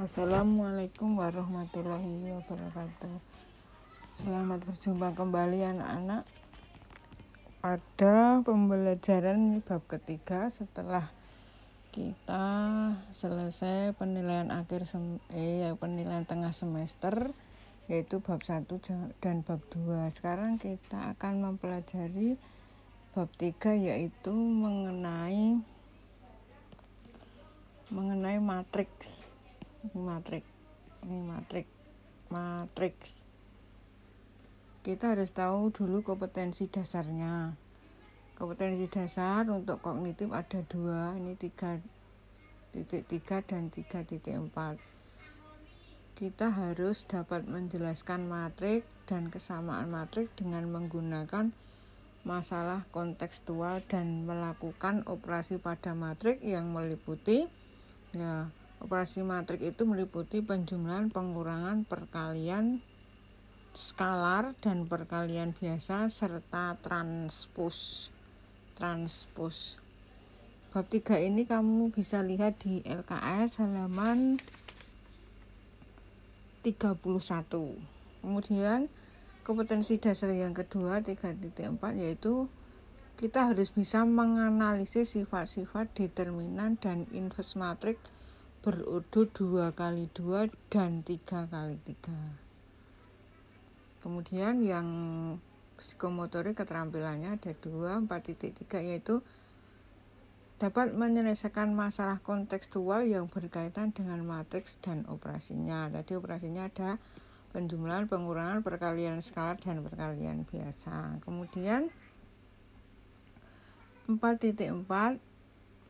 Assalamualaikum warahmatullahi wabarakatuh. Selamat berjumpa kembali anak-anak pada pembelajaran bab ketiga setelah kita selesai penilaian penilaian tengah semester, yaitu bab 1 dan bab 2. Sekarang kita akan mempelajari bab 3, yaitu mengenai matriks. Ini matriks. Kita harus tahu dulu kompetensi dasarnya. Kompetensi dasar untuk kognitif ada 2, ini 3.3 dan 3.4. Kita harus dapat menjelaskan matriks dan kesamaan matriks dengan menggunakan masalah kontekstual dan melakukan operasi pada matriks yang meliputi operasi matriks itu meliputi penjumlahan, pengurangan, perkalian skalar dan perkalian biasa serta transpos. Bab 3 ini kamu bisa lihat di LKS halaman 31. Kemudian kompetensi dasar yang kedua 3.4, yaitu kita harus bisa menganalisis sifat-sifat determinan dan inverse matriks berurut 2x2 dan 3x3. Kemudian yang psikomotorik keterampilannya ada 2, 4.3, yaitu dapat menyelesaikan masalah kontekstual yang berkaitan dengan matriks dan operasinya. Tadi operasinya ada penjumlahan, pengurangan, perkalian skalar dan perkalian biasa. Kemudian 4.4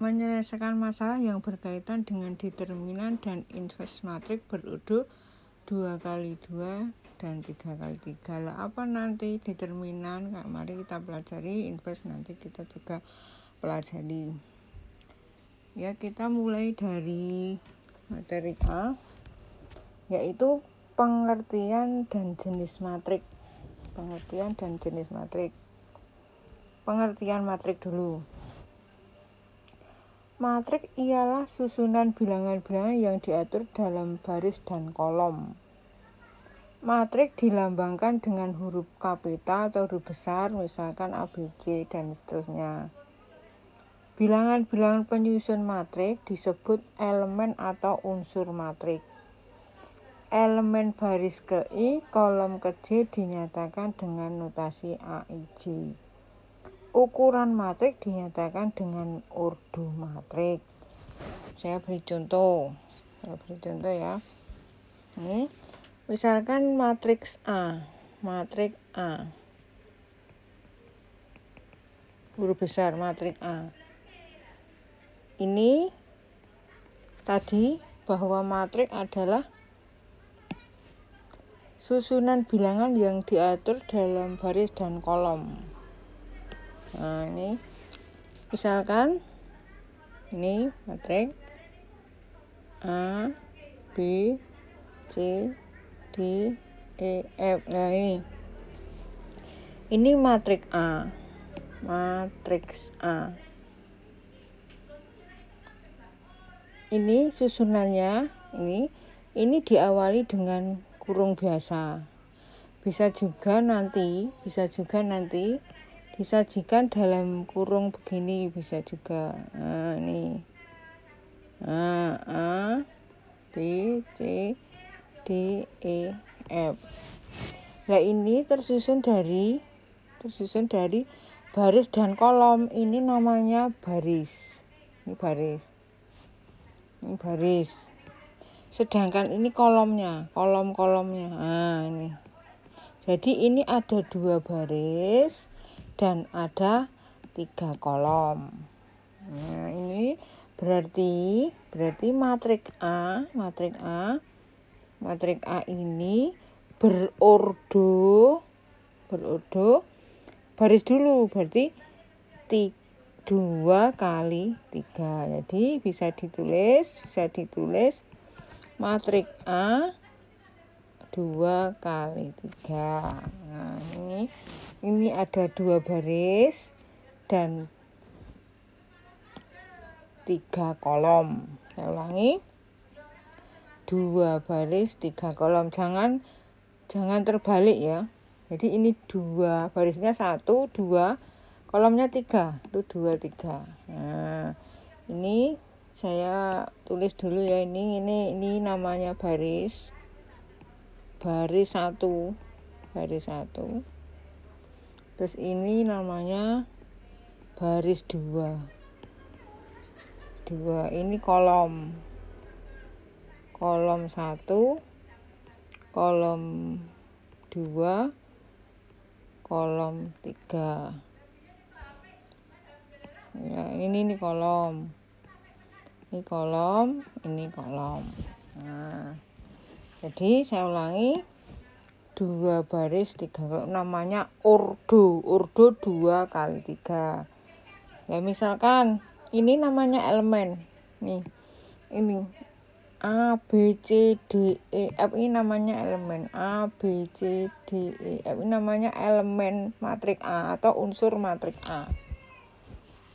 menyelesaikan masalah yang berkaitan dengan determinan dan inverse matriks berurut 2x2 dan 3x3. Lah apa nanti determinan? Mari kita pelajari. Inverse nanti kita juga pelajari. Ya, kita mulai dari materi A, yaitu pengertian dan jenis matriks. Pengertian matriks dulu. Matriks ialah susunan bilangan-bilangan yang diatur dalam baris dan kolom. Matriks dilambangkan dengan huruf kapital atau huruf besar, misalkan A, B, C, dan seterusnya. Bilangan-bilangan penyusun matriks disebut elemen atau unsur matriks. Elemen baris ke I, kolom ke J dinyatakan dengan notasi A, I, J. Ukuran matriks dinyatakan dengan ordo matriks. Saya beri contoh ya. Ini misalkan matriks A. Huruf besar matriks A. Ini tadi bahwa matriks adalah susunan bilangan yang diatur dalam baris dan kolom. Nah, ini misalkan ini matriks A, B, C, D, E, F. Nah, ini matriks A. Ini susunannya, ini diawali dengan kurung biasa. Bisa juga nanti disajikan dalam kurung begini, bisa juga. Nah, ini A, B, C, D, E, F. Nah, ini tersusun dari baris dan kolom. Ini namanya baris. Ini baris. Sedangkan ini kolomnya. Nah, ini. Jadi ini ada 2 baris dan ada 3 kolom. Nah, ini berarti matriks A ini berordo baris dulu, berarti 2x3. Jadi bisa ditulis matriks A 2x3. Nah, ini ada 2 baris dan 3 kolom. Saya ulangi. 2 baris 3 kolom. Jangan terbalik ya. Jadi ini 2 barisnya 1 2, kolomnya 3. Itu 2 3. Nah, ini saya tulis dulu ya, ini namanya baris 1. Baris 1. Terus ini namanya baris 2. Ini kolom 1, kolom 2, kolom 3. Ya, ini kolom. Ini kolom. Nah, jadi saya ulangi, 2 baris 3 kolom, namanya ordo 2 kali 3. Ya misalkan ini namanya elemen nih, ini A B C D E F, ini namanya elemen A B C D E F, ini namanya elemen matrik A atau unsur matrik A.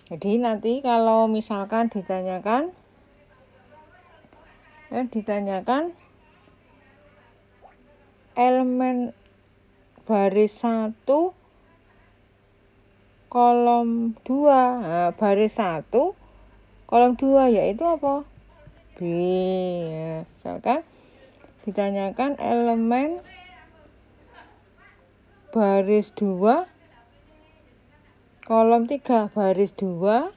Jadi nanti kalau misalkan ditanyakan elemen baris 1 kolom 2. Nah, baris 1 kolom 2 yaitu apa? B. Ya, misalkan ditanyakan elemen baris 2 kolom 3, baris 2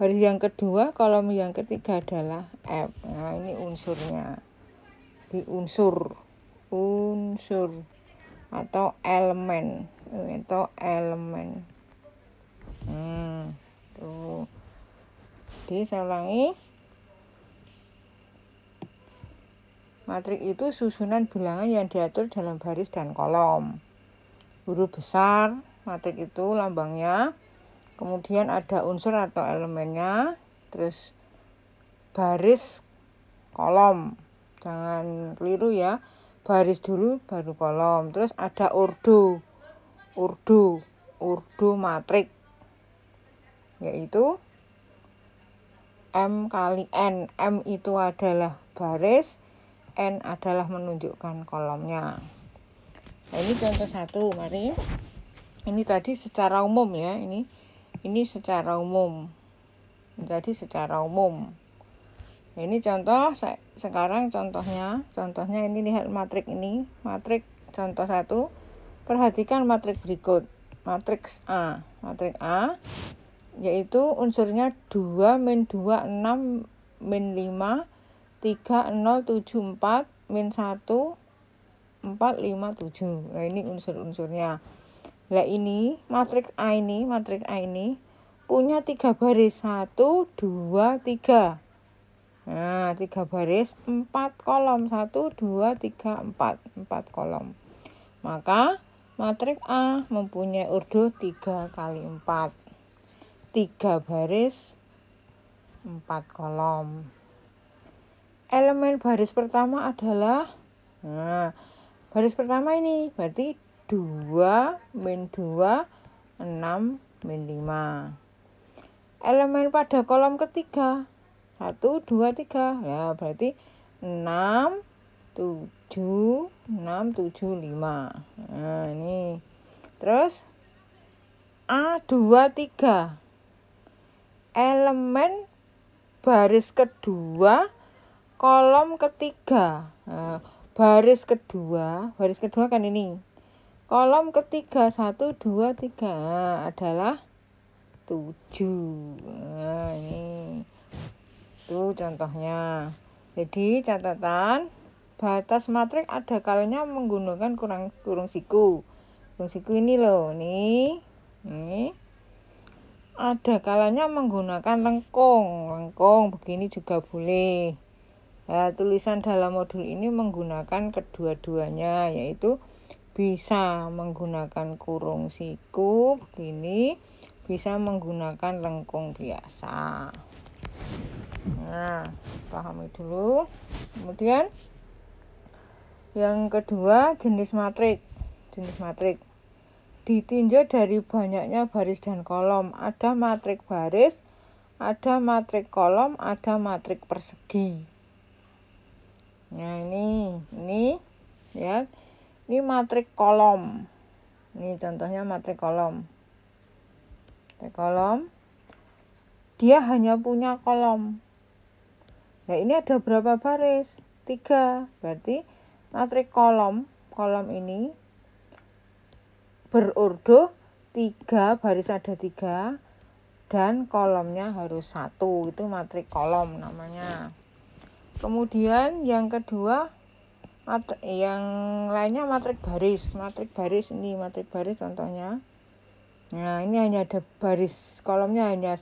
baris yang kedua kolom yang ketiga adalah F. Nah, ini unsurnya. Di unsur atau elemen tuh. Jadi saya ulangi, matrik itu susunan bilangan yang diatur dalam baris dan kolom. Huruf besar matrik itu lambangnya, kemudian ada unsur atau elemennya, terus baris, kolom. Jangan keliru ya, baris dulu baru kolom. Terus ada ordo matrik, yaitu M kali N. M itu adalah baris, N adalah menunjukkan kolomnya. Nah, ini contoh 1, mari. Ini tadi secara umum ya, ini secara umum. Jadi secara umum. Nah, ini contoh, sekarang contohnya ini lihat matrik ini, matrik contoh 1. Perhatikan matrik berikut. Matriks A. Matrik A yaitu unsurnya 2 min 2 6 min 5 3 0 7 4 min 1 4 5 7. Nah, ini unsur-unsurnya. Nah, ini matriks A ini punya 3 baris 1 2 3. Nah, 3 baris 4 kolom, 1 2 3 4 kolom. Maka matrik A mempunyai ordo 3 kali 4, 3 baris 4 kolom. Elemen baris pertama adalah, nah, baris pertama ini berarti 2 min 2 6 min 5. Elemen pada kolom ketiga 1 2 3. Ya, berarti 6 7 5. Nah, ini. Terus A2 3. Elemen baris kedua kolom ketiga. Nah, baris kedua kan ini. Kolom ketiga 1 2 3. Nah, adalah 7. Nah, ini. Itu contohnya. Jadi catatan, batas matrik ada kalanya menggunakan kurung siku. Kurung siku ini loh, nih. Ada kalanya menggunakan lengkung begini juga boleh. Nah, tulisan dalam modul ini menggunakan kedua-duanya, yaitu bisa menggunakan kurung siku begini, bisa menggunakan lengkung biasa. Nah, pahami dulu. Kemudian yang kedua, jenis matrik. Ditinjau dari banyaknya baris dan kolom. Ada matrik baris, ada matrik kolom, ada matrik persegi. Nah ini lihat, ini matrik kolom. Ini contohnya matrik kolom. Dia hanya punya kolom. Nah ini ada berapa baris? 3. Berarti matrik kolom ini berurdu 3, baris ada 3 dan kolomnya harus 1. Itu matrik kolom namanya. Kemudian yang kedua, yang lainnya matrik baris. Matrik baris ini matrik baris contohnya. Nah ini hanya ada baris, kolomnya hanya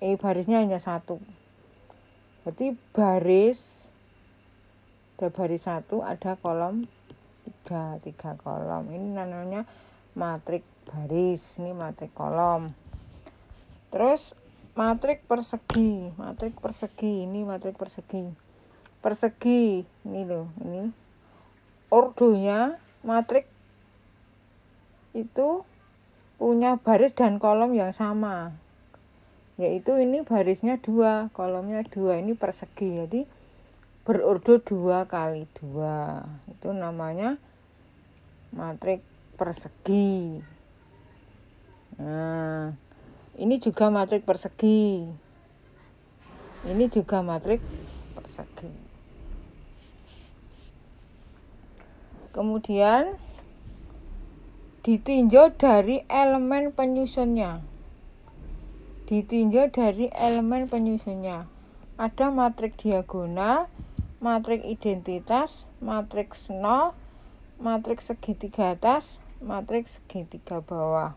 barisnya hanya 1. Berarti ada baris 1, ada kolom 3 kolom. Ini namanya matrik baris. Ini matrik kolom. Terus matrik persegi. Ini matrik persegi. Persegi ini loh, ini ordonya matrik itu punya baris dan kolom yang sama, yaitu ini barisnya 2, kolomnya 2. Ini persegi, jadi berurdu 2 kali 2. Itu namanya matrik persegi. Nah ini juga matrik persegi. Ini juga matrik persegi. Kemudian ditinjau dari elemen penyusunnya. Ada matrik diagonal, matrik identitas, matriks nol, matrik segitiga atas, matrik segitiga bawah.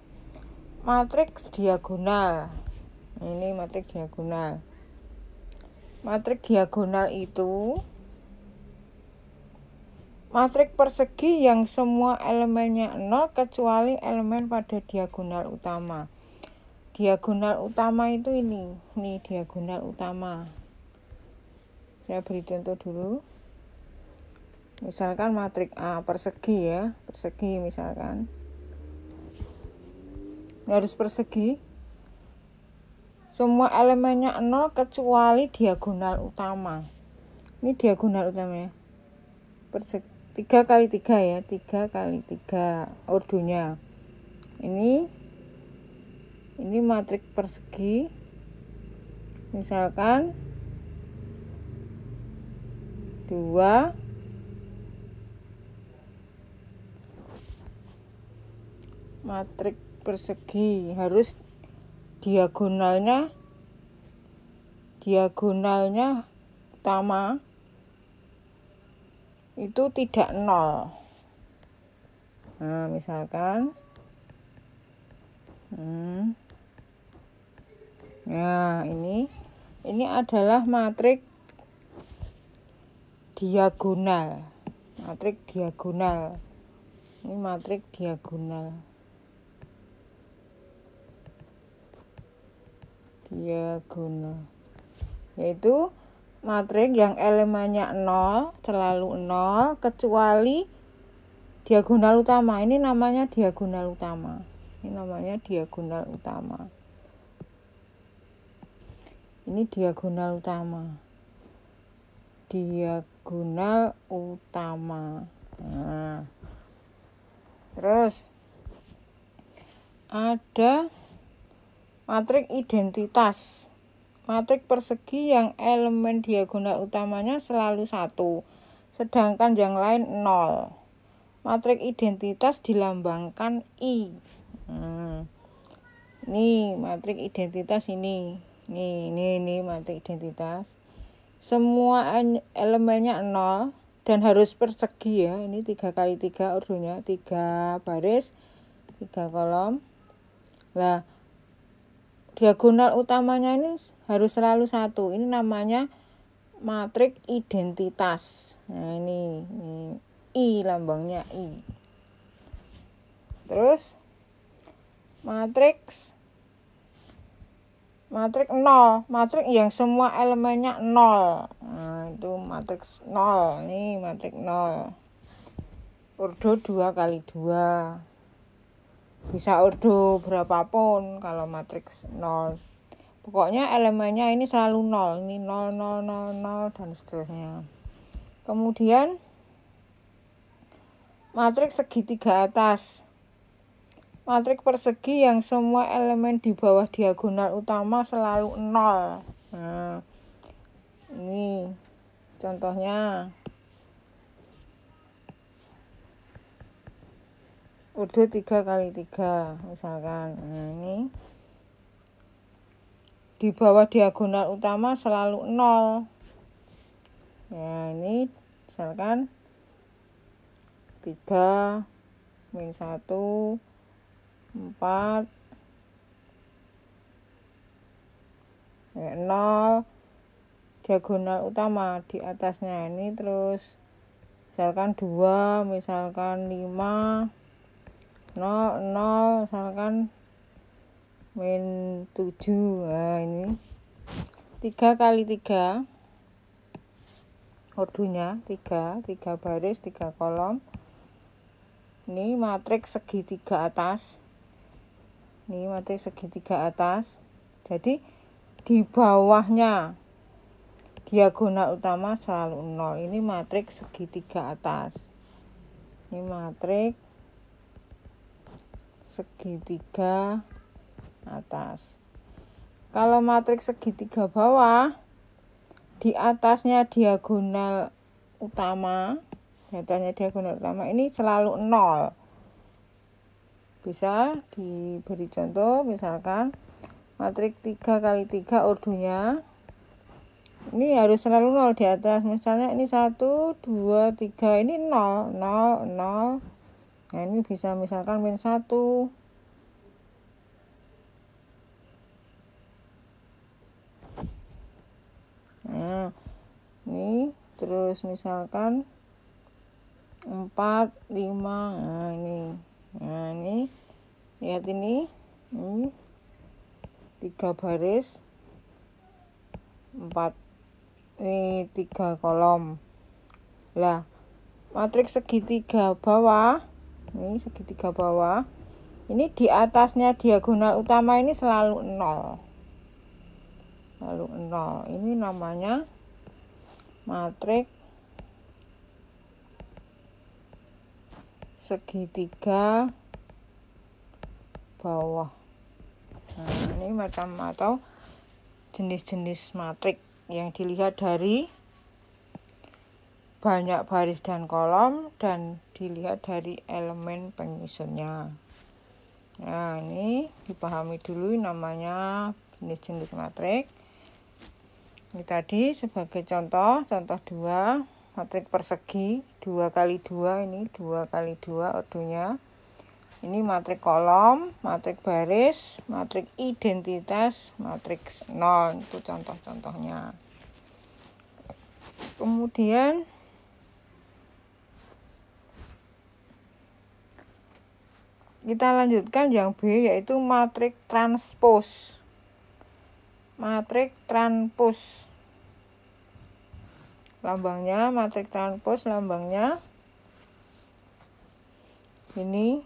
Matriks diagonal. Ini matrik diagonal. Matrik diagonal itu matrik persegi yang semua elemennya 0 kecuali elemen pada diagonal utama. Diagonal utama itu ini diagonal utama. Saya beri contoh dulu. Misalkan matrik A persegi ya, persegi misalkan. Ini harus persegi. Semua elemennya 0 kecuali diagonal utama. Ini diagonal utama ya. Persegi 3 kali 3 ya, 3 kali 3 ordonya. Ini matrik persegi. Misalkan 2 matrik persegi harus diagonalnya utama itu tidak 0. Nah misalkan nah ini adalah matrik diagonal. Ini matrik diagonal. Yaitu matrik yang elemennya 0, selalu 0 kecuali diagonal utama. Ini namanya diagonal utama. Ini diagonal utama. Nah, terus ada matrik identitas. Matrik persegi yang elemen diagonal utamanya selalu 1, sedangkan yang lain 0. Matrik identitas dilambangkan I. Ini matrik identitas ini. Ini matrik identitas. Semua elemennya 0 dan harus persegi ya. Ini 3 kali 3 ordonya, 3 baris, 3 kolom. Lah diagonal utamanya ini harus selalu 1. Ini namanya matrik identitas. Nah ini I, lambangnya I. Terus matrik 0, matrik yang semua elemennya 0. Nah itu matriks 0. Ini matrik 0. Ordo 2 kali 2. Bisa ordo berapapun kalau matriks 0. Pokoknya elemennya ini selalu 0. Ini 0, 0, 0, 0 dan seterusnya. Kemudian matriks segitiga atas. Matriks persegi yang semua elemen di bawah diagonal utama selalu 0. Nah, ini contohnya. Urut 3x3 misalkan. Nah, ini di bawah diagonal utama selalu 0. Ya, ini misalkan 3 min 1 4 0 diagonal utama di atasnya ini, terus misalkan 2 misalkan 5 0 0 misalkan min 7. Nah, ini 3x3 ordonya 3 baris 3 kolom. Ini matriks segitiga atas. Ini matriks segitiga atas. Jadi di bawahnya diagonal utama selalu 0. Ini matriks segitiga atas. Ini matriks segitiga atas. Kalau matriks segitiga bawah, di atasnya diagonal utama, ini selalu 0. Bisa diberi contoh, misalkan matriks 3x3 ordonya ini harus selalu 0 di atas. Misalnya ini 1 2 3, ini 0 0 0. Nah, ini bisa misalkan min 1. Nah, ini terus misalkan 4 5. Nah, ini lihat ini 3 baris 4, ini 3 kolom. Lah, matriks segitiga bawah, ini segitiga bawah, ini di atasnya diagonal utama ini selalu 0. Lalu 0. Ini namanya matriks segitiga bawah. Nah, ini macam atau jenis-jenis matriks yang dilihat dari banyak baris dan kolom dan dilihat dari elemen penyusunnya. Nah, ini dipahami dulu namanya jenis-jenis matriks. Ini tadi sebagai contoh 2, matriks persegi 2x2, ini 2x2 ordonya. Ini matriks kolom, matriks baris, matriks identitas, matriks 0. Itu contoh-contohnya. Kemudian kita lanjutkan yang B, yaitu matriks transpos. Matriks transpos. Lambangnya matriks transpos, lambangnya ini.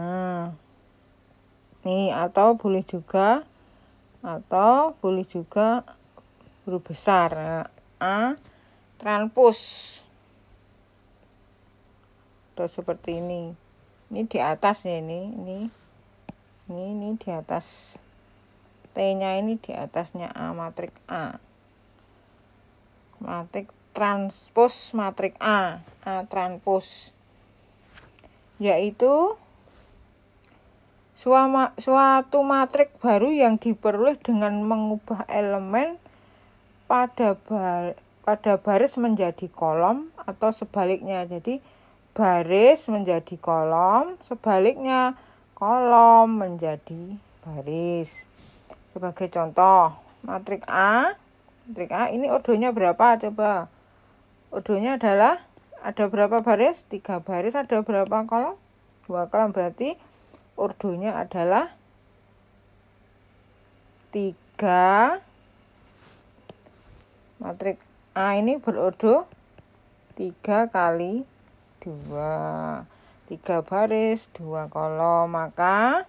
Nah, nih atau boleh juga huruf besar. Nah, A transpos. Terus seperti ini. Ini di atas ya, ini di atas. T-nya ini di atasnya A, matriks A. Matriks transpos matriks A transpos. Yaitu suatu matriks baru yang diperoleh dengan mengubah elemen pada baris menjadi kolom atau sebaliknya. Jadi baris menjadi kolom, sebaliknya kolom menjadi baris. Sebagai contoh, matriks A ini ordonya berapa? Coba. Ordonya adalah ada berapa baris? 3 baris. Ada berapa kolom? 2 kolom. Berarti ordonya adalah 3. Matriks A ini berordo 3x2. 3 baris, 2 kolom. Maka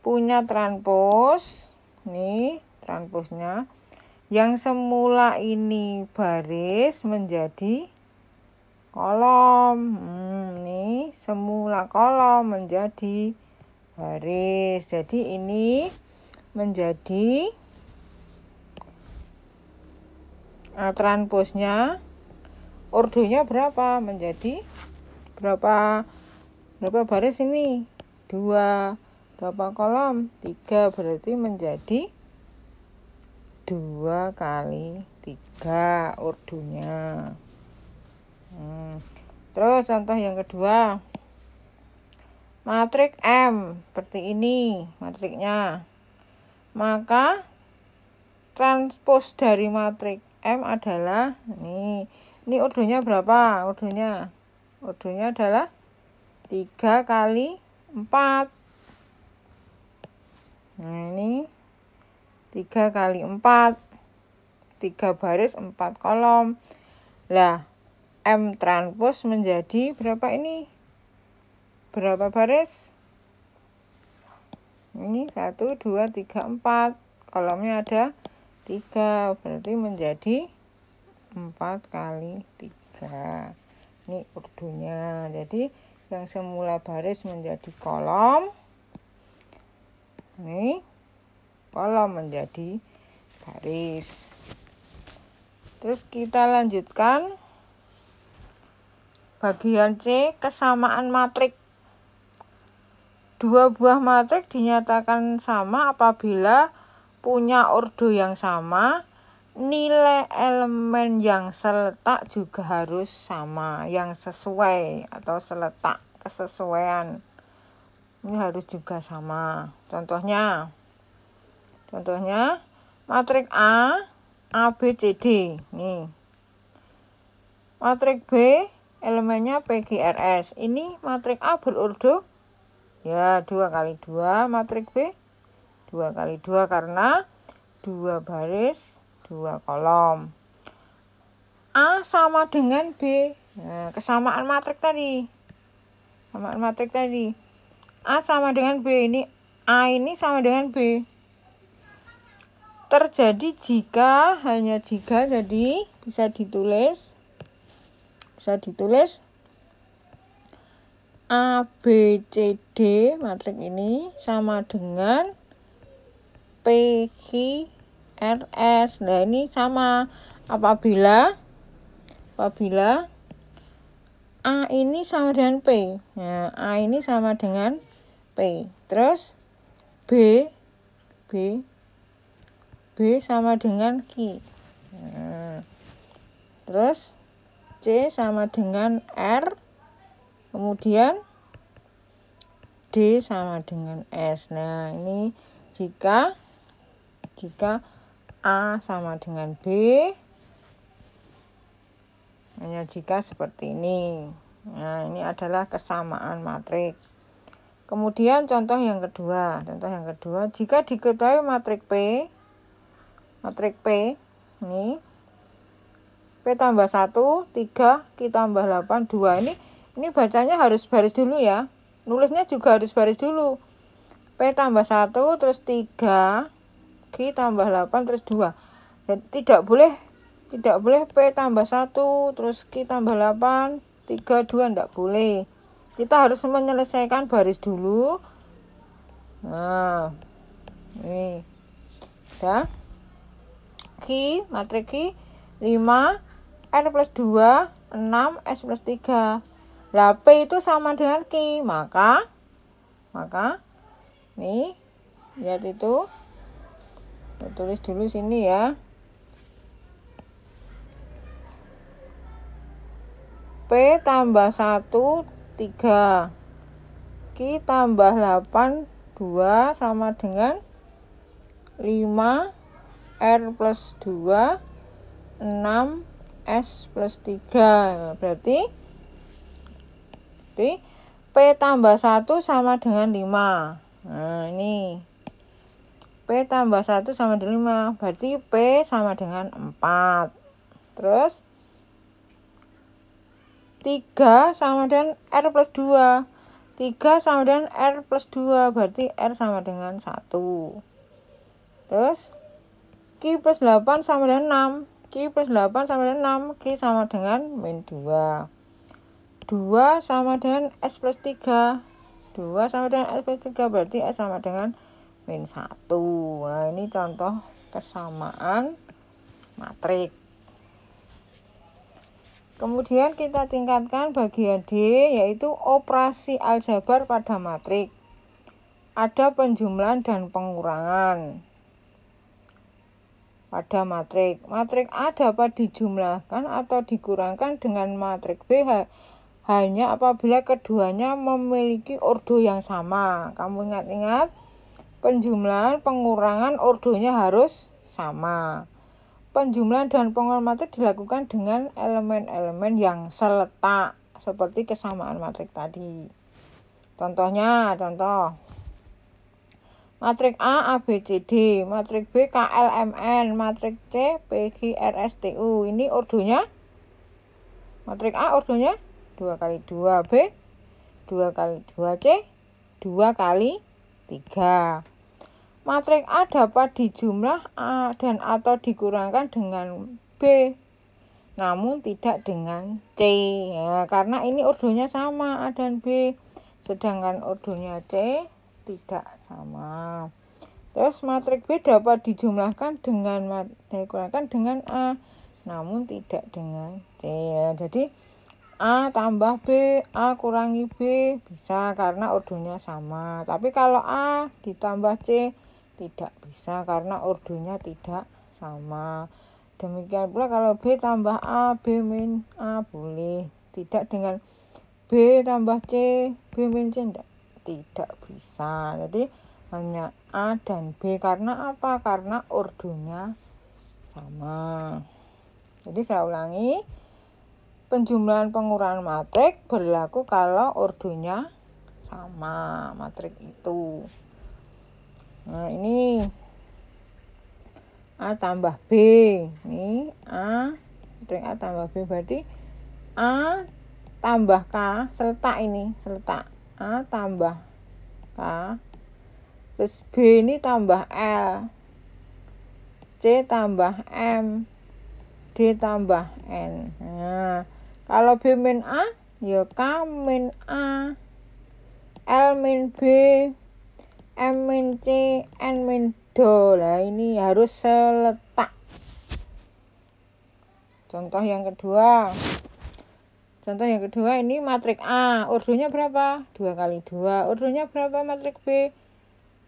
punya transpos. Nih transposnya Yang semula ini baris menjadi kolom. Ini semula kolom menjadi baris. Jadi ini menjadi transposnya. Ordonya berapa? Menjadi berapa baris ini? 2. Berapa kolom? 3. Berarti menjadi 2 kali 3 ordonya. Terus contoh yang kedua, matrik M seperti ini matriknya. Maka transpos dari matrik M adalah ini ordonya berapa? Ordonya adalah 3 kali 4. Nah, ini 3 kali 4, 3 baris 4 kolom. Lah, M transpos menjadi berapa ini? Berapa baris? Ini 1, 2, 3, 4. Kolomnya ada 3, berarti menjadi 4 kali 3. Ini ordonya. Jadi yang semula baris menjadi kolom. Ini kolom menjadi baris. Terus kita lanjutkan bagian C, kesamaan matrik. Dua buah matrik dinyatakan sama apabila punya ordo yang sama, nilai elemen yang seletak juga harus sama, yang sesuai atau seletak, kesesuaian ini harus juga sama. Contohnya matrik A, B, C, D. Nih. Matrik B elemennya P, Q, R, S. Ini matrik A berordo ya 2 kali 2, matrik B 2 kali 2 karena 2 baris 2 kolom. A sama dengan B. Nah, kesamaan matrik tadi. A sama dengan B, ini A ini sama dengan B. Terjadi hanya jika, jadi bisa ditulis A, B, C, D matrik ini sama dengan P, Q, R, S. Nah, ini sama apabila A ini sama dengan P. Nah, A ini sama dengan P. Terus B sama dengan Q. Nah, terus C sama dengan R. Kemudian D sama dengan S. Nah, ini jika A sama dengan B, hanya jika seperti ini. Nah, ini adalah kesamaan matrik. Kemudian contoh yang kedua, jika diketahui matrik P ini P tambah 1, 3, Q tambah 8, 2. Ini bacanya harus baris dulu ya. Nulisnya juga harus baris dulu. P tambah 1, terus 3, Q tambah 8, terus 2. Dan tidak boleh P tambah 1, terus Q tambah 8, 3, 2. Tidak boleh. Kita harus menyelesaikan baris dulu. Nah, ini. Udah. Matrik Q 5, R plus 2, 6, S plus 3. Lah, P itu sama dengan Q, maka nih, lihat itu. Kita tulis dulu sini ya. P tambah 1, 3. Q tambah 8, 2 sama dengan 5, R plus 2, 6, S plus 3. Berarti P tambah 1 sama dengan 5. Nah, ini P tambah 1 sama dengan 5. Berarti P sama dengan 4. Terus 3 sama dengan R plus 2. 3 sama dengan R plus 2. Berarti R sama dengan 1. Terus Q plus 8 sama dengan 6. Q plus 8 sama dengan 6. Q sama dengan min 2. 2 sama dengan S plus 3. 2 sama dengan S plus 3 berarti S sama dengan min 1. Nah, ini contoh kesamaan matrik. Kemudian kita tingkatkan bagian D, yaitu operasi aljabar pada matrik. Ada penjumlahan dan pengurangan pada matrik. Matrik A dapat dijumlahkan atau dikurangkan dengan matrik B hanya apabila keduanya memiliki ordo yang sama. Kamu ingat-ingat, penjumlahan, pengurangan ordonya harus sama. Penjumlahan dan pengurangan matrik dilakukan dengan elemen-elemen yang seletak seperti kesamaan matrik tadi. Contohnya, matrik A, A, B, C, D, matrik B, K, L, M, N, matrik C, P, Q, R, S, T, U. Ini ordonya, matrik A ordonya 2 kali 2, B 2 kali 2, C 2 kali 3. Matrik A dapat dijumlah A dan atau dikurangkan dengan B, namun tidak dengan C. Ya, karena ini ordonya sama A dan B, sedangkan ordonya C tidak sama. Terus matrik B dapat dijumlahkan dikurangkan dengan A, namun tidak dengan C. Ya, jadi A tambah B, A kurangi B bisa karena ordonya sama. Tapi kalau A ditambah C tidak bisa karena ordonya tidak sama. Demikian pula kalau B tambah A, B min A boleh. Tidak dengan B tambah C, B min C tidak bisa. Jadi hanya A dan B. Karena apa? Karena ordonya sama. Jadi saya ulangi, penjumlahan pengurangan matrik berlaku kalau ordonya sama matrik itu. Nah, ini A tambah B. Ini A, matrik A tambah B berarti A tambah K, seletak ini, seletak. A tambah K. Terus B ini tambah L. C tambah M. D tambah N. Nah, kalau B min A, ya K min A. L min B. M min C, N min Do. Nah, ini harus seletak. Contoh yang kedua ini matrik A. Ordonya berapa? 2 kali 2. Ordonya berapa matrik B?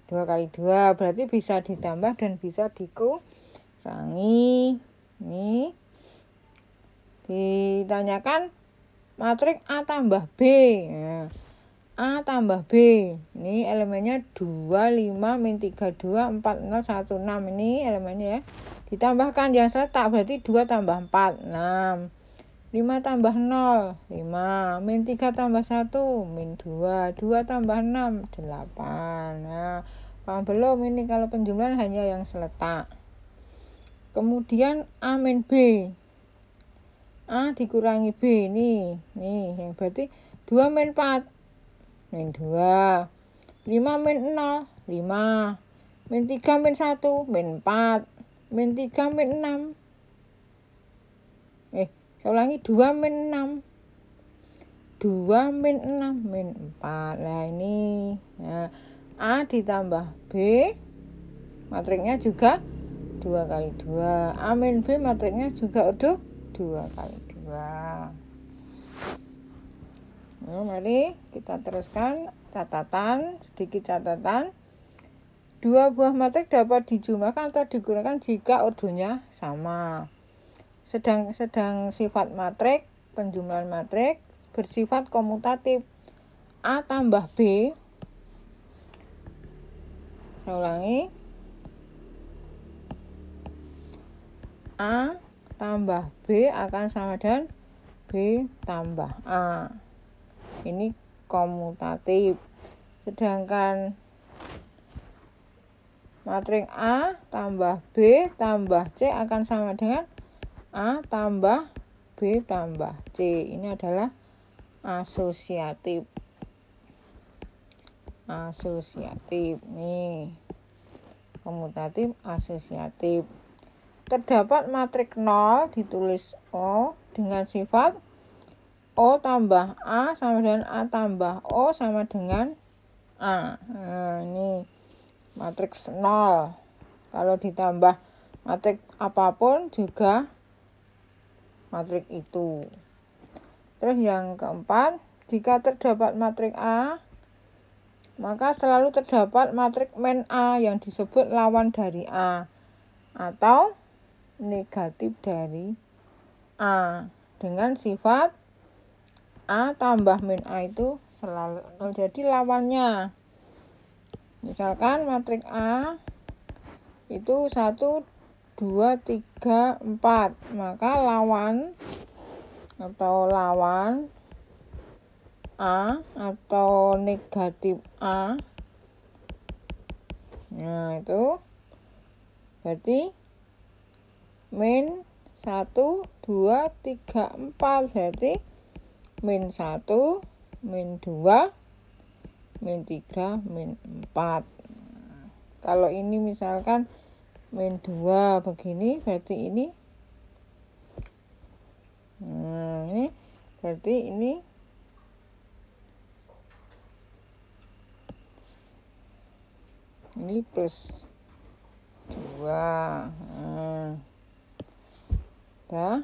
2 kali 2. Berarti bisa ditambah dan bisa dikurangi. Ini ditanyakan matrik A tambah B. Nah, A tambah B. Ini elemennya 2, 5, min 3, 2, 4, 0, 1, 6. Ini elemennya ya. Ditambahkan yang seletak berarti 2 tambah 4, 6. 5 tambah 0, 5. Min 3 tambah 1, min 2. 2 tambah 6, 8. Nah, paham belum ini kalau penjumlahan hanya yang seletak. Kemudian A min B. A dikurangi B. Nih yang berarti 2 min 4. Min 2. 5 min 0, 5. Min 3 min 1, min 4. Min 3 min 6. Saya ulangi, 2 min 6. 2 min 6, min 4. Nah, ini. Nah, A ditambah B. Matriknya juga 2 kali 2. A min B matriknya juga udah 2 kali 2. Nah, mari kita teruskan sedikit catatan. 2 buah matrik dapat dijumlahkan atau digunakan jika ordonya sama. Sedang sifat matrik, penjumlahan matrik bersifat komutatif. A tambah B. Saya ulangi. A tambah B akan sama dengan B tambah A. Ini komutatif. Sedangkan matrik A tambah B tambah C akan sama dengan A tambah B tambah C. Ini adalah asosiatif. Nih, komutatif, asosiatif. terdapat matriks 0 ditulis O dengan sifat O tambah A sama dengan A tambah O sama dengan A. Nah, ini matriks 0. Kalau ditambah matriks apapun juga matriks itu. Terus yang keempat, jika terdapat matriks A, maka selalu terdapat matriks men A yang disebut lawan dari A atau negatif dari A dengan sifat A tambah min A itu selalu jadi lawannya. Misalkan matriks A itu 1, 2, 3, 4, maka lawan A atau negatif A, nah itu berarti min 1, 2, 3, 4, berarti min 1, min 2, min 3, min 4. Kalau ini misalkan min 2 begini, berarti ini ini berarti ini plus 2. Dah,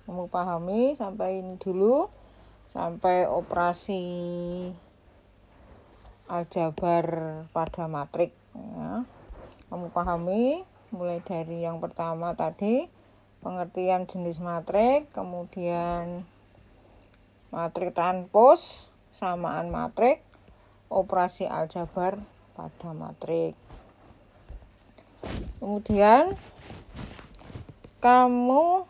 kamu pahami sampai ini dulu, sampai operasi aljabar pada matriks ya. Kamu pahami mulai dari yang pertama tadi, pengertian jenis matriks, kemudian matriks transpos, samaan matriks, operasi aljabar pada matriks. Kemudian kamu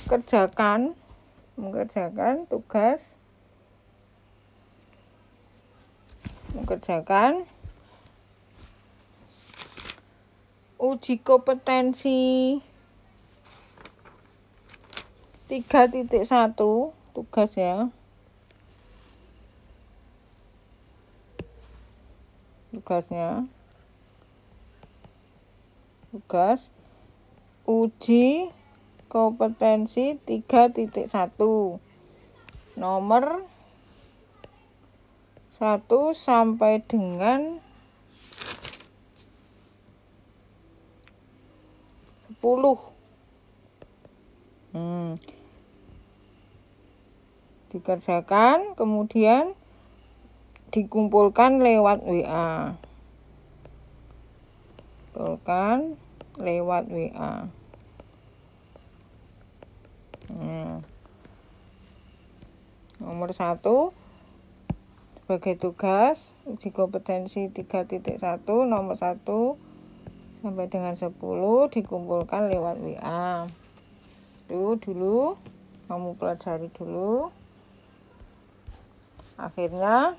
mengerjakan tugas, uji kompetensi 3.1 tugas ya. Tugas uji kompetensi 3.1 nomor 1 sampai dengan 10. Dikerjakan kemudian dikumpulkan lewat WA. Nomor 1 sebagai tugas uji kompetensi 3.1 nomor 1 sampai dengan 10 dikumpulkan lewat WA. Itu dulu kamu pelajari dulu. Akhirnya,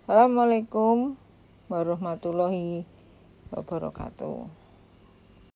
Assalamualaikum warahmatullahi wabarakatuh.